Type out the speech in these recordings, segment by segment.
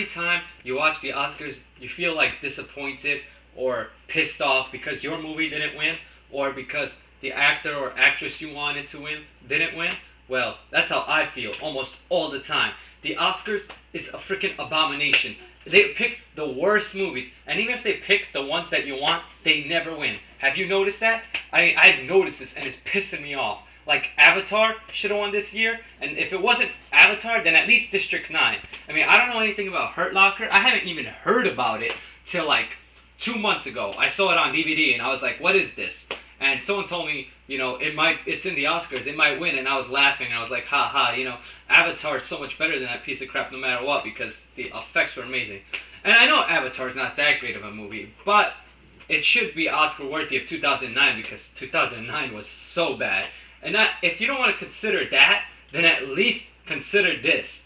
every time you watch the Oscars, you feel like disappointed or pissed off because your movie didn't win or because the actor or actress you wanted to win didn't win. Well, that's how I feel almost all the time. The Oscars is a freaking abomination. They pick the worst movies, and even if they pick the ones that you want, they never win. Have you noticed that? I've noticed this, and it's pissing me off. Like, Avatar should have won this year, and if it wasn't Avatar, then at least District 9. I mean, I don't know anything about Hurt Locker. I haven't even heard about it till, like, 2 months ago. I saw it on DVD, and I was like, what is this? And someone told me, it's in the Oscars, it might win, and I was laughing. I was like, ha ha, Avatar is so much better than that piece of crap no matter what, because the effects were amazing. And I know Avatar is not that great of a movie, but it should be Oscar worthy of 2009, because 2009 was so bad. And if you don't want to consider that, then at least consider this.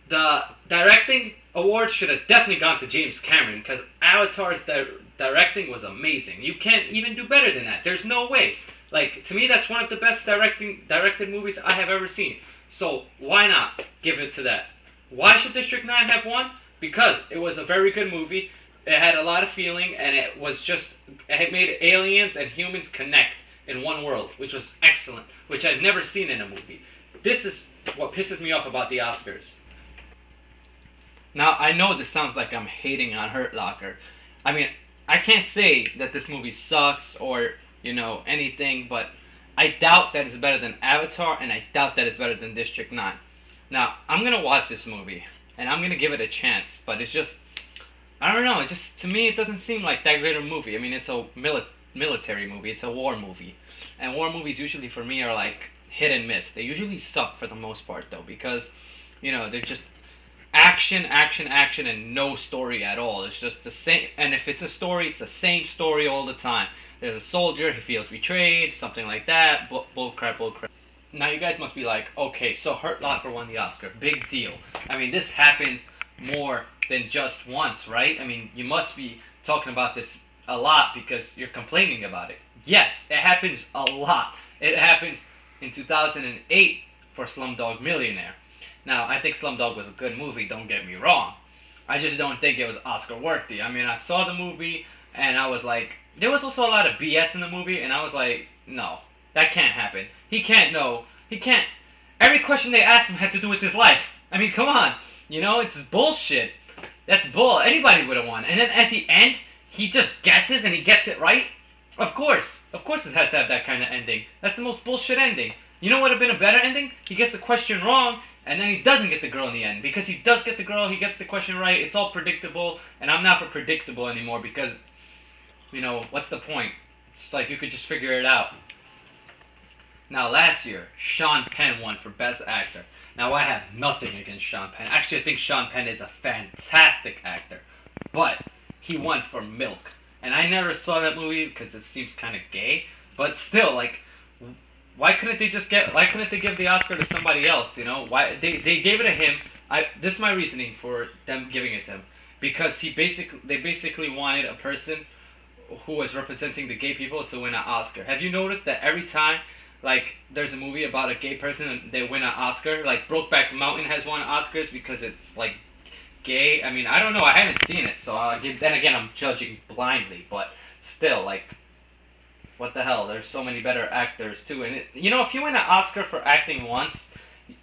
The directing award should have definitely gone to James Cameron, because Avatar's directing was amazing. You can't even do better than that. There's no way. Like, to me, that's one of the best directed movies I have ever seen. So why not give it to that? Why should District 9 have won? Because it was a very good movie. It had a lot of feeling, and it made aliens and humans connect in one world, which was excellent, which I've never seen in a movie. This is what pisses me off about the Oscars. Now, I know this sounds like I'm hating on Hurt Locker. I mean, I can't say that this movie sucks or, anything, but I doubt that it's better than Avatar, and I doubt that it's better than District 9. Now, I'm going to watch this movie, and I'm going to give it a chance, but it's just, I don't know, to me, it doesn't seem like that great a movie. I mean, it's a military movie, it's a war movie, and war movies usually for me are like hit and miss. They usually suck for the most part, though, because, they're just action, and no story at all. It's just the same, and if it's a story, it's the same story all the time. There's a soldier, he feels betrayed, something like that, bullcrap. Now you guys must be like, okay, so Hurt Locker won the Oscar, big deal. I mean, this happens more than just once, right? I mean, you must be talking about this a lot because you're complaining about it. Yes, it happens a lot. It happens in 2008 for Slumdog Millionaire. Now, I think Slumdog was a good movie, don't get me wrong. I just don't think it was Oscar worthy. I mean, I saw the movie, and I was like, there was also a lot of BS in the movie, and I was like, no, that can't happen. He can't. Every question they asked him had to do with his life. I mean, come on. It's bullshit. That's bull. Anybody would have won. And then at the end, he just guesses and he gets it right. Of course it has to have that kind of ending. That's the most bullshit ending. You know what would have been a better ending? He gets the question wrong, and then he doesn't get the girl in the end. Because he does get the girl, he gets the question right, it's all predictable, and I'm not for predictable anymore because, what's the point? It's like you could just figure it out. Now, last year, Sean Penn won for Best Actor. Now, I have nothing against Sean Penn. Actually, I think Sean Penn is a fantastic actor. But he won for Milk. And I never saw that movie because it seems kind of gay. But still, why couldn't they give the Oscar to somebody else, Why they gave it to him. This is my reasoning for them giving it to him. Because they basically wanted a person who was representing the gay people to win an Oscar. Have you noticed that every time there's a movie about a gay person and they win an Oscar, like Brokeback Mountain has won Oscars because it's gay? I mean, I don't know, I haven't seen it, so then again I'm judging blindly, but still, what the hell, there's so many better actors too, and if you win an Oscar for acting once,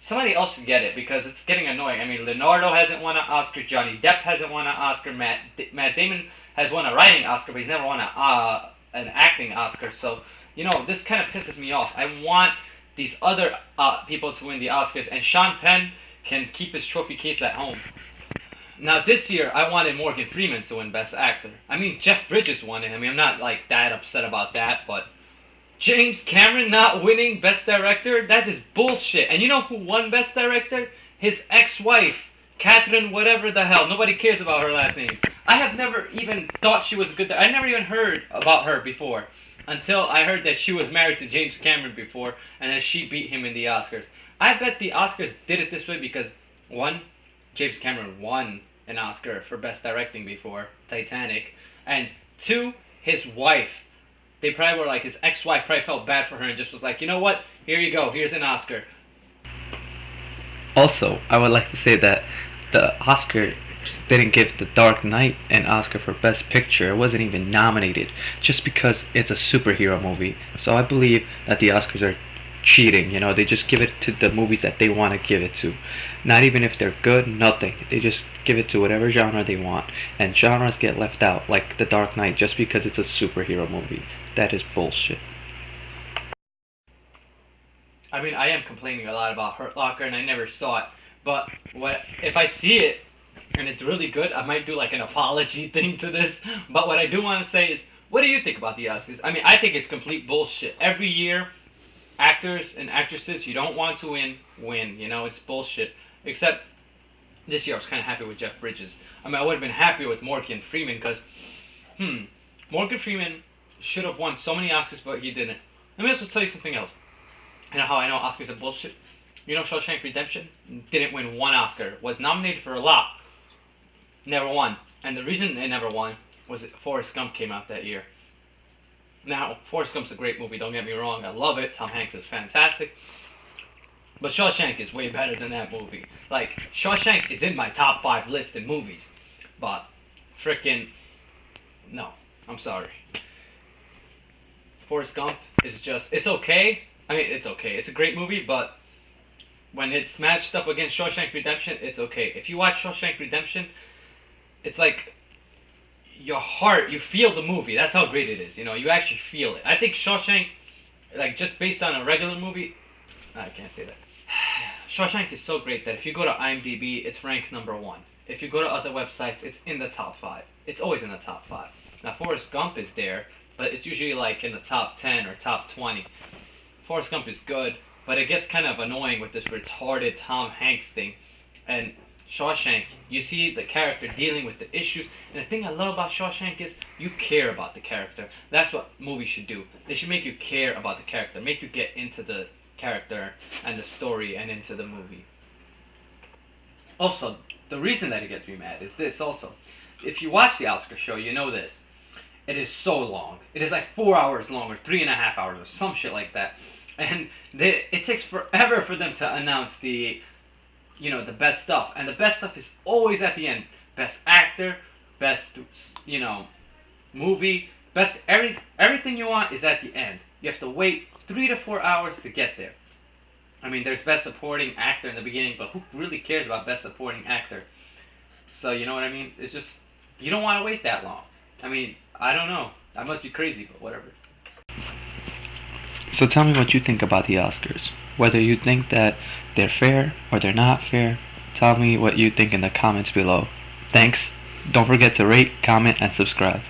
somebody else should get it, because it's getting annoying. I mean, Leonardo hasn't won an Oscar, Johnny Depp hasn't won an Oscar, Matt Damon has won a writing Oscar, but he's never won an acting Oscar, so, this kind of pisses me off. I want these other people to win the Oscars, and Sean Penn can keep his trophy case at home. Now, this year, I wanted Morgan Freeman to win Best Actor. I mean, Jeff Bridges won it. I mean, I'm not, that upset about that, but James Cameron not winning Best Director? That is bullshit. And you know who won Best Director? His ex-wife, Catherine whatever the hell. Nobody cares about her last name. I have never even thought she was a good... I never even heard about her before, until I heard that she was married to James Cameron before, and that she beat him in the Oscars. I bet the Oscars did it this way because, one, James Cameron won an Oscar for Best Directing before, Titanic, and two, his wife. They probably were his ex-wife probably felt bad for her and just was like, you know what, here you go, here's an Oscar. Also, I would like to say that the Oscar didn't give The Dark Knight an Oscar for Best Picture. It wasn't even nominated just because it's a superhero movie. So I believe that the Oscars are cheating. You know, they just give it to the movies that they want to give it to. Not even if they're good, nothing. They just give it to whatever genre they want. And genres get left out, like The Dark Knight, just because it's a superhero movie. That is bullshit. I mean, I am complaining a lot about Hurt Locker, and I never saw it. But what if I see it and it's really good? I might do like an apology thing to this. But what I do want to say is, what do you think about the Oscars? I mean, I think it's complete bullshit. Every year, actors and actresses you don't want to win. You know, it's bullshit. Except this year, I was kind of happy with Jeff Bridges. I mean, I would have been happy with Morgan Freeman because, Morgan Freeman should have won so many Oscars, but he didn't. Let me also tell you something else. You know how I know Oscars are bullshit? You know Shawshank Redemption didn't win one Oscar. Was nominated for a lot. Never won. And the reason it never won was that Forrest Gump came out that year. Now, Forrest Gump's a great movie, don't get me wrong. I love it. Tom Hanks is fantastic. But Shawshank is way better than that movie. Like, Shawshank is in my top 5 list in movies. But, frickin' no. I'm sorry. Forrest Gump is just, it's okay. I mean, it's okay. It's a great movie, but when it's matched up against Shawshank Redemption, it's okay. If you watch Shawshank Redemption, it's like your heart, you feel the movie. That's how great it is. You know, you actually feel it. I think Shawshank, like just based on a regular movie, I can't say that. Shawshank is so great that if you go to IMDb, it's ranked number 1. If you go to other websites, it's in the top 5. It's always in the top 5. Now, Forrest Gump is there, but it's usually like in the top 10 or top 20. Forrest Gump is good, but it gets kind of annoying with this retarded Tom Hanks thing. And Shawshank, you see the character dealing with the issues. And the thing I love about Shawshank is you care about the character. That's what movies should do. They should make you care about the character, make you get into the character and the story and into the movie. Also, the reason that it gets me mad is this also. If you watch the Oscar show, you know this. It is so long. It is like 4 hours long or 3.5 hours or some shit like that. And it takes forever for them to announce the best stuff. And the best stuff is always at the end. Best actor, best, movie, best, everything you want is at the end. You have to wait 3 to 4 hours to get there. I mean, there's best supporting actor in the beginning, but who really cares about best supporting actor? So, you know what I mean? It's just, you don't want to wait that long. I mean, I don't know. I must be crazy, but whatever. So tell me what you think about the Oscars. Whether you think that they're fair or they're not fair, tell me what you think in the comments below. Thanks. Don't forget to rate, comment, and subscribe.